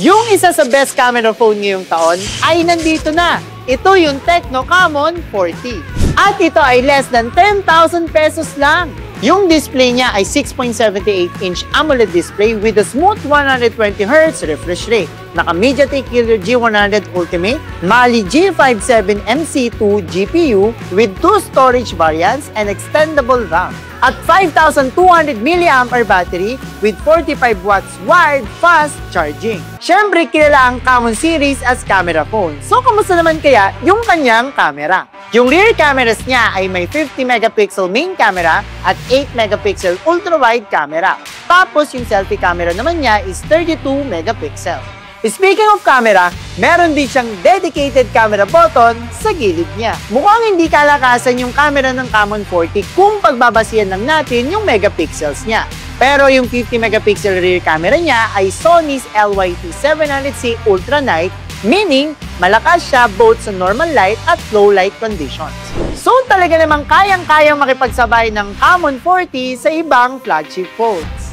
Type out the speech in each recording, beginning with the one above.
Yung isa sa best camera phone ngayong taon ay nandito na. Ito yung Tecno Camon 40. At ito ay less than 10,000 pesos lang. Yung display niya ay 6.78-inch AMOLED display with a smooth 120Hz refresh rate. Naka MediaTek Helio G100 Ultimate, Mali G57 MC2 GPU with 2 storage variants and extendable RAM. At 5,200 mAh battery with 45 watts wired fast charging. Siyempre, kilala ang Camon series as camera phone. So, kamusta naman kaya yung kanyang camera? Yung rear cameras niya ay may 50 megapixel main camera at 8 megapixel ultra-wide camera. Tapos, yung selfie camera naman niya is 32 megapixel. Speaking of camera, meron din siyang dedicated camera button sa gilid niya. Mukhang hindi kalakasan yung camera ng Camon 40 kung pagbabasihan lang natin yung megapixels niya. Pero yung 50 megapixel rear camera niya ay Sony's LYT700C Ultra Night, meaning malakas siya both sa normal light at low light conditions. So talaga namang kayang-kayang makipagsabay ng Camon 40 sa ibang flagship phones.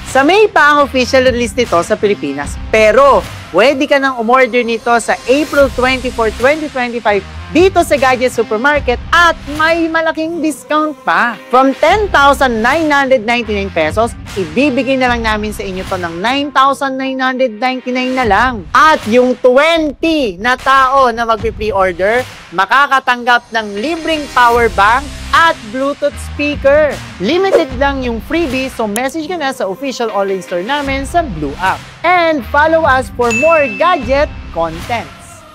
Sa May pa ang official release nito sa Pilipinas, pero pwede ka nang umorder nito sa April 24, 2025 dito sa Gadget Supermarket at may malaking discount pa. From 10,999 pesos, ibibigay na lang namin sa inyo to ng 9,999 na lang. At yung 20 na tao na mag-pre-order, makakatanggap ng libreng power bank at Bluetooth speaker. Limited lang yung freebie, so message ka na sa official online store namin sa Blue App. And follow us for more gadget content.